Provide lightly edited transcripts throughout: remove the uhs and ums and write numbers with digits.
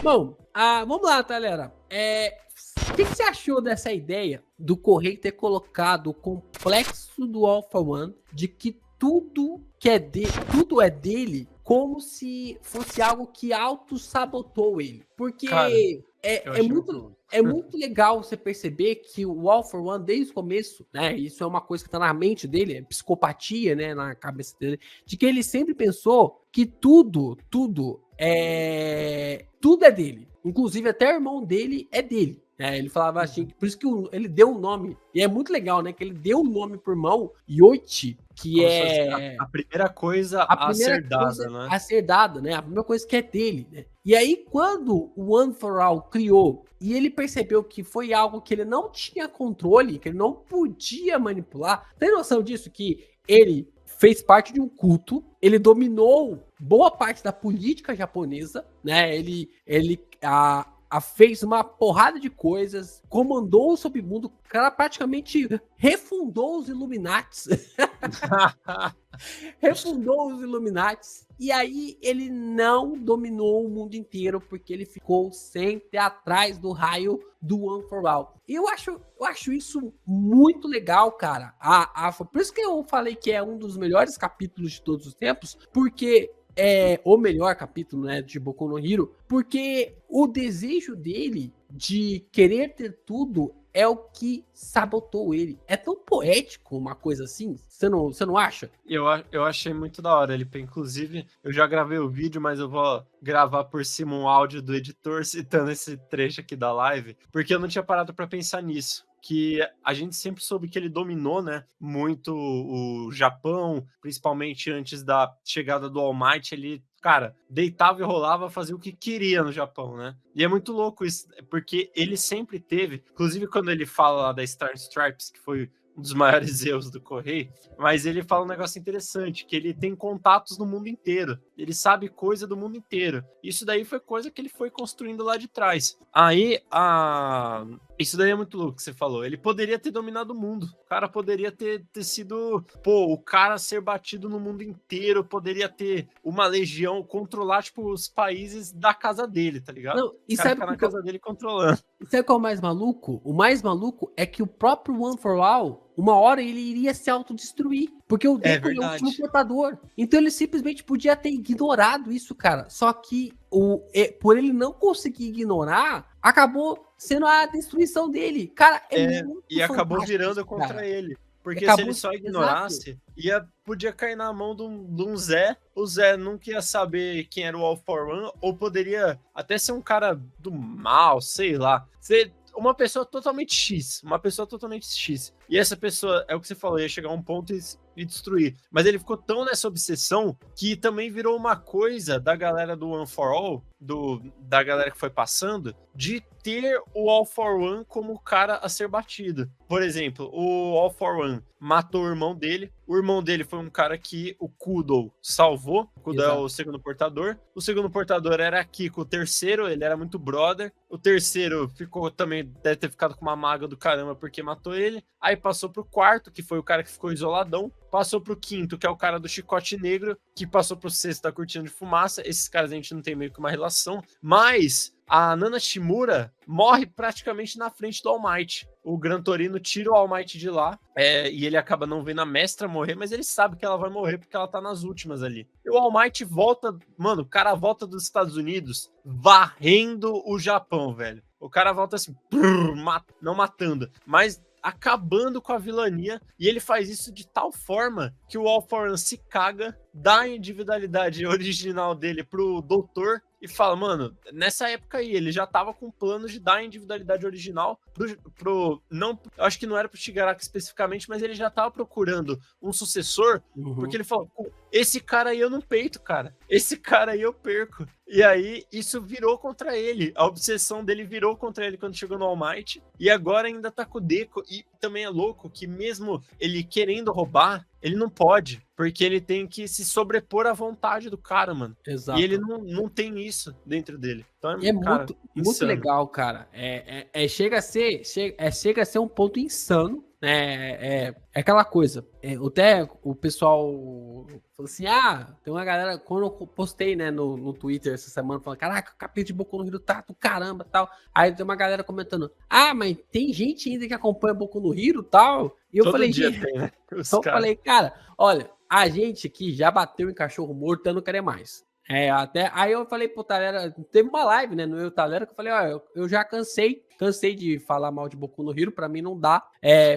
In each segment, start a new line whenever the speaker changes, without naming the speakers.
Bom, vamos lá, galera. O que você achou dessa ideia do Correio ter colocado o complexo do Alpha One de que tudo é dele, como se fosse algo que auto-sabotou ele? Porque
Cara,
é muito legal você perceber que o Alpha One, desde o começo, né? Isso é uma coisa que tá na mente dele, é psicopatia, né? Na cabeça dele, de que ele sempre pensou que tudo é dele. Inclusive, até o irmão dele é dele. Ele falava assim, por isso que ele deu um nome. E é muito legal, né? Que ele deu um nome pro irmão, Yoichi, que
como
é
a primeira coisa a ser dada, né?
a ser dada, né? A primeira coisa que é dele, né? E aí, quando o One for All criou e ele percebeu que foi algo que ele não tinha controle, que ele não podia manipular, tem noção disso? Que ele fez parte de um culto, ele dominou boa parte da política japonesa, né? Ele fez uma porrada de coisas, comandou o submundo, o cara praticamente refundou os Illuminates. Refundou os Illuminates. E aí ele não dominou o mundo inteiro, porque ele ficou sempre atrás do raio do One for All. E eu acho isso muito legal, cara. Por isso que eu falei que é um dos melhores capítulos de todos os tempos, porque é o melhor capítulo, né, de Boku no Hero, porque o desejo dele de querer ter tudo é o que sabotou ele. É tão poético uma coisa assim, você não acha?
Eu achei muito da hora, Lipe. Inclusive, eu já gravei o vídeo, mas eu vou gravar por cima um áudio do editor citando esse trecho aqui da live, porque eu não tinha parado pra pensar nisso. Que a gente sempre soube que ele dominou, né, muito o Japão, principalmente antes da chegada do All Might, ele, cara, deitava e rolava, fazia o que queria no Japão, né? E é muito louco isso, porque ele sempre teve, inclusive quando ele fala lá da Star Stripes, que foi um dos maiores erros do Correio, mas ele fala um negócio interessante, que ele tem contatos no mundo inteiro, ele sabe coisa do mundo inteiro. Isso daí foi coisa que ele foi construindo lá de trás. Aí, isso daí é muito louco que você falou. Ele poderia ter dominado o mundo. O cara poderia ter sido, o cara ser batido no mundo inteiro, poderia ter uma legião, controlar, tipo, os países da casa dele, tá ligado?
Não, e
o cara
sabe
ficar na casa dele controlando.
E sabe qual é o mais maluco? O mais maluco é que o próprio One for All, uma hora ele iria se autodestruir. Porque o Deku é o último portador. Então ele simplesmente podia ter ignorado isso, cara. Só que por ele não conseguir ignorar, acabou sendo a destruição dele. Cara,
e acabou virando
isso,
contra
cara.
ele. Porque
Acabou,
se ele só ignorasse, podia cair na mão de um Zé. O Zé nunca ia saber quem era o All for One, ou poderia até ser um cara do mal, sei lá. Uma pessoa totalmente X. E essa pessoa, é o que você falou, ia chegar a um ponto e destruir. Mas ele ficou tão nessa obsessão que também virou uma coisa da galera do One for All, da galera que foi passando, de ter o All for One como o cara a ser batido. Por exemplo, o All for One matou o irmão dele. O irmão dele foi um cara que o Kudo salvou. O Kudo é o segundo portador. O segundo portador era Kiko, o terceiro. Ele era muito brother. O terceiro deve ter ficado com uma maga do caramba porque matou ele. Aí passou pro quarto, que foi o cara que ficou isoladão. Passou pro quinto, que é o cara do chicote negro. Que passou pro sexto da cortina de fumaça. Esses caras a gente não tem meio que uma relação. Mas a Nana Shimura morre praticamente na frente do All Might. O Gran Torino tira o All Might de lá, e ele acaba não vendo a mestra morrer, mas ele sabe que ela vai morrer porque ela tá nas últimas ali. E o All Might volta, mano, o cara volta dos Estados Unidos varrendo o Japão, velho. O cara volta assim, não matando, mas acabando com a vilania, e ele faz isso de tal forma que o All for One se caga, dá a individualidade original dele pro doutor e fala, mano, nessa época aí, ele já tava com planos de dar a individualidade original não, eu acho que não era pro Shigaraki especificamente, mas ele já tava procurando um sucessor, porque ele falou, esse cara aí eu não peito, cara, esse cara aí eu perco. E aí, isso virou contra ele, a obsessão dele virou contra ele quando chegou no All Might, e agora ainda tá com o Deku, e também é louco que mesmo ele querendo roubar, ele não pode, porque ele tem que se sobrepor à vontade do cara, mano.
Exato.
E ele não tem isso dentro dele. Então
muito legal, cara. Chega a ser um ponto insano, É aquela coisa. Até o pessoal falou assim: tem uma galera. Quando eu postei, né, no Twitter essa semana, falando: caraca, o capítulo de Boku no Hero tá do caramba tal. Aí tem uma galera comentando: mas tem gente ainda que acompanha Boku no Hero tal. E eu
Todo
falei:
dia
gente,
tem, né?
eu falei, cara, olha, a gente aqui já bateu em cachorro morto, eu não quero mais. Aí eu falei pro Talera, teve uma live, né, no Eu Talera, que eu falei, eu já cansei de falar mal de Boku no Hero, pra mim não dá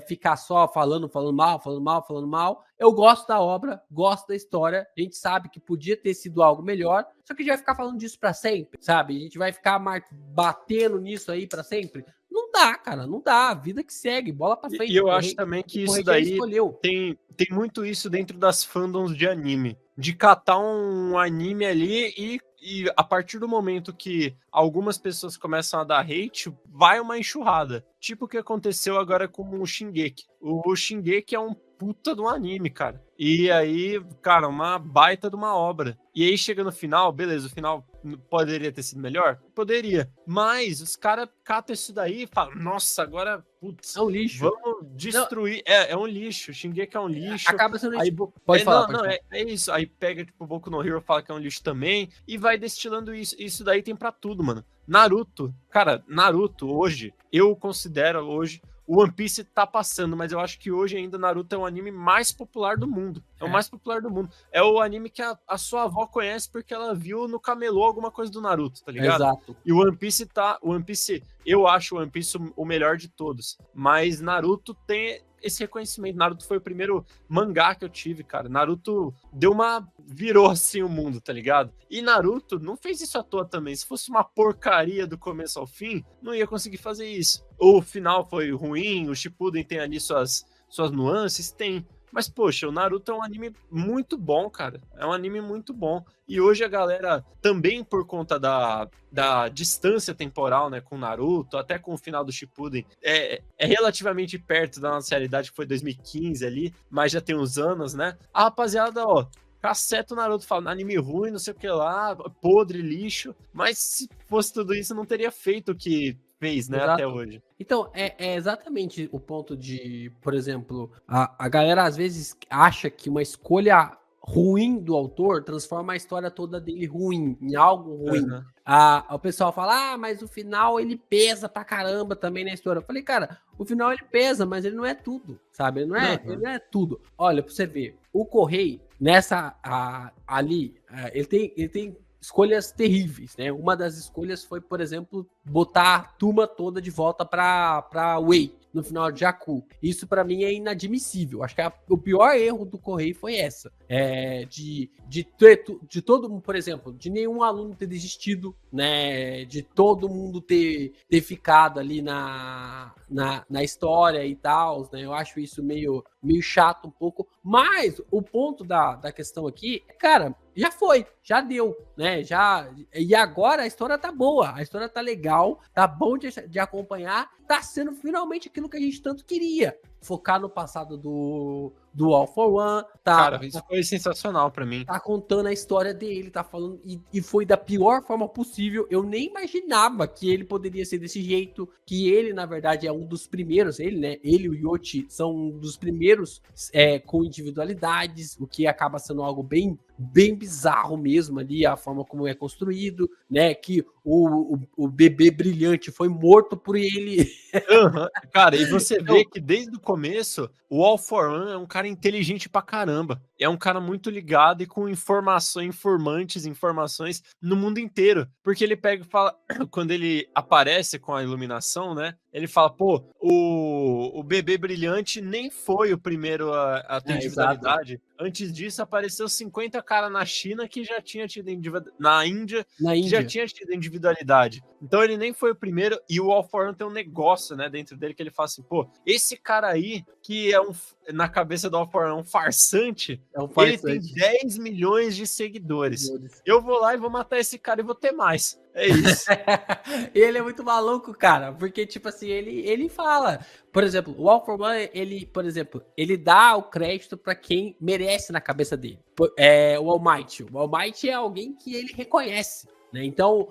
ficar só falando mal. Eu gosto da obra, gosto da história, a gente sabe que podia ter sido algo melhor, só que a gente vai ficar falando disso pra sempre, sabe? A gente vai ficar batendo nisso aí pra sempre. Não dá, cara, não dá. A vida que segue, bola pra frente.
E eu acho também que isso daí tem muito isso dentro das fandoms de anime. De catar um anime ali e a partir do momento que algumas pessoas começam a dar hate, vai uma enxurrada. Tipo o que aconteceu agora com o Shingeki. O Shingeki é um puta de um anime, cara. E aí, cara, uma baita de uma obra. E aí chega no final, beleza, o final poderia ter sido melhor? Poderia. Mas os caras catam isso daí e falam, nossa, agora, putz,
é um lixo.
Vamos destruir. É um lixo. Shingeki é um lixo.
Acaba sendo
aí,
lixo. Pode falar.
É isso. Aí pega, tipo, Boku no Hero, fala que é um lixo também, e vai destilando isso. Isso daí tem pra tudo, mano. Naruto, cara, hoje, eu considero hoje, o One Piece tá passando, mas eu acho que hoje ainda Naruto é o anime mais popular do mundo. É o mais popular do mundo. É o anime que a sua avó conhece porque ela viu no camelô alguma coisa do Naruto, tá ligado?
Exato.
E o One Piece, eu acho o One Piece o melhor de todos. Mas Naruto tem esse reconhecimento. Naruto foi o primeiro mangá que eu tive, cara. Naruto virou assim o mundo, tá ligado? E Naruto não fez isso à toa também. Se fosse uma porcaria do começo ao fim, não ia conseguir fazer isso. O final foi ruim, o Shippuden tem ali suas nuances, tem. Mas, poxa, o Naruto é um anime muito bom, cara. É um anime muito bom. E hoje a galera, também por conta da distância temporal, né, com o Naruto, até com o final do Shippuden, é relativamente perto da nossa realidade, que foi 2015 ali, mas já tem uns anos, né? A rapaziada, caceta o Naruto falando anime ruim, não sei o que lá, podre, lixo. Mas se fosse tudo isso, não teria feito o que fez, né, até hoje.
Então, é exatamente o ponto de, por exemplo, a galera às vezes acha que uma escolha ruim do autor transforma a história toda dele ruim, em algo ruim.
Uhum.
O pessoal fala, mas o final ele pesa pra caramba também na história. Eu falei, cara, o final ele pesa, mas ele não é tudo, sabe? Ele não é tudo. Olha, pra você ver, o Correio, ele tem escolhas terríveis, né? Uma das escolhas foi, por exemplo, botar a turma toda de volta pra Wei no final de Jakku. Isso pra mim é inadmissível. Acho que o pior erro do Correio foi essa. De todo mundo, por exemplo, de nenhum aluno ter desistido, né? De todo mundo ter ficado ali na história e tal, né? Eu acho isso meio chato um pouco. Mas o ponto da questão aqui, cara, já deu, né? E agora a história tá boa, a história tá legal, tá bom de acompanhar, tá sendo finalmente aquilo que a gente tanto queria. Focar no passado do All for One.
Cara, isso foi sensacional pra mim.
Tá contando a história dele, tá falando, e foi da pior forma possível. Eu nem imaginava que ele poderia ser desse jeito, que ele, na verdade, é um dos primeiros, ele e o Yoshi são um dos primeiros com individualidades, o que acaba sendo algo bem bizarro mesmo ali, a forma como é construído, né, que o bebê brilhante foi morto por ele.
Uhum. Cara, e você vê que desde o começo, o All for One é um cara inteligente pra caramba. É um cara muito ligado e com informações no mundo inteiro. Porque ele pega e fala, quando ele aparece com a iluminação, né? Ele fala, pô, o bebê brilhante nem foi o primeiro a ter individualidade.
Exato.
Antes disso, apareceu 50 caras na China que já tinha tido na Índia, que já tinha tido individualidade. Então ele nem foi o primeiro, e o All for One tem um negócio, né, dentro dele, que ele fala assim, pô, esse cara aí, que é na cabeça do All for One, um farsante, ele tem 10 milhões de seguidores. Eu vou lá e vou matar esse cara e vou ter mais. É isso.
Ele é muito maluco, cara, porque, tipo assim, ele fala, por exemplo, o All for One, ele dá o crédito pra quem merece na cabeça dele. O All Might. O All Might é alguém que ele reconhece, né? Então,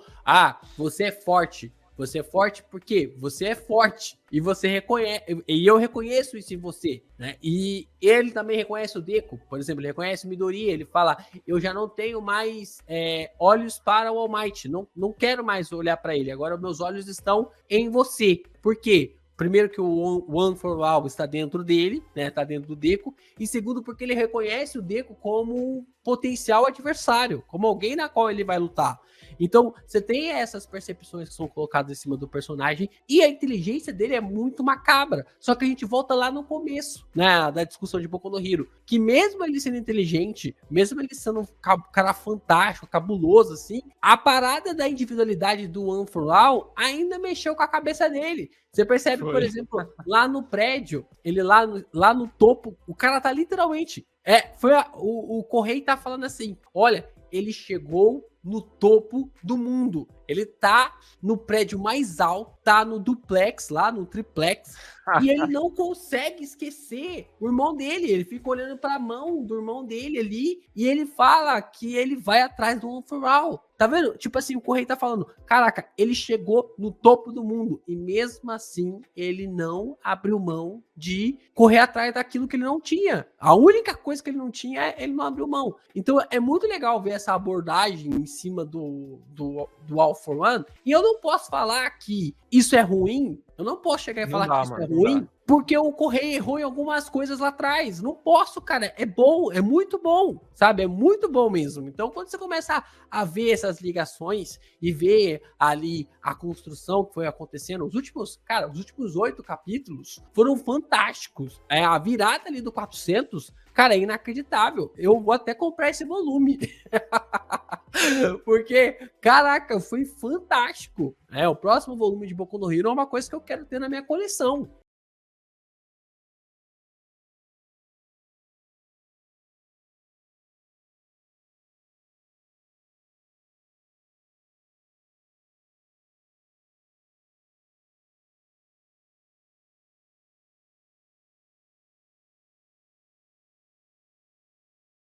você é forte, Você é forte porque você é forte. E você reconhece, e eu reconheço isso em você, né? E ele também reconhece o Deku, por exemplo, ele reconhece o Midori, ele fala, eu já não tenho mais olhos para o All Might, não quero mais olhar para ele, agora meus olhos estão em você. Por quê? Primeiro que o One for All está dentro dele, né? Está dentro do Deku. E segundo, porque ele reconhece o Deku como um potencial adversário, como alguém na qual ele vai lutar. Então, você tem essas percepções que são colocadas em cima do personagem e a inteligência dele é muito macabra. Só que a gente volta lá no começo, né, da discussão de Boku no Hero, que mesmo ele sendo inteligente, mesmo ele sendo um cara fantástico, cabuloso, assim, a parada da individualidade do One for All ainda mexeu com a cabeça dele. Você percebe, por exemplo, lá no prédio, ele lá no topo, o cara tá literalmente... o Correio tá falando assim, olha, ele chegou no topo do mundo. Ele tá no prédio mais alto, tá no duplex, lá no triplex, e ele não consegue esquecer o irmão dele. Ele fica olhando pra mão do irmão dele ali, e ele fala que ele vai atrás do One for All. Tá vendo? Tipo assim, o Correio tá falando, caraca, ele chegou no topo do mundo, e mesmo assim, ele não abriu mão de correr atrás daquilo que ele não tinha. A única coisa que ele não tinha, ele não abriu mão. Então, é muito legal ver essa abordagem em cima do All for One, e eu não posso falar que isso é ruim, eu não posso chegar e falar que isso é ruim, porque o Correio errou em algumas coisas lá atrás. Não posso, cara. É bom, é muito bom, sabe? É muito bom mesmo. Então, quando você começa a ver essas ligações e ver ali a construção que foi acontecendo, os últimos 8 capítulos foram fantásticos. A virada ali do 400, cara, é inacreditável. Eu vou até comprar esse volume. Porque, caraca, foi fantástico. O próximo volume de Boku no Hero é uma coisa que eu quero ter na minha coleção.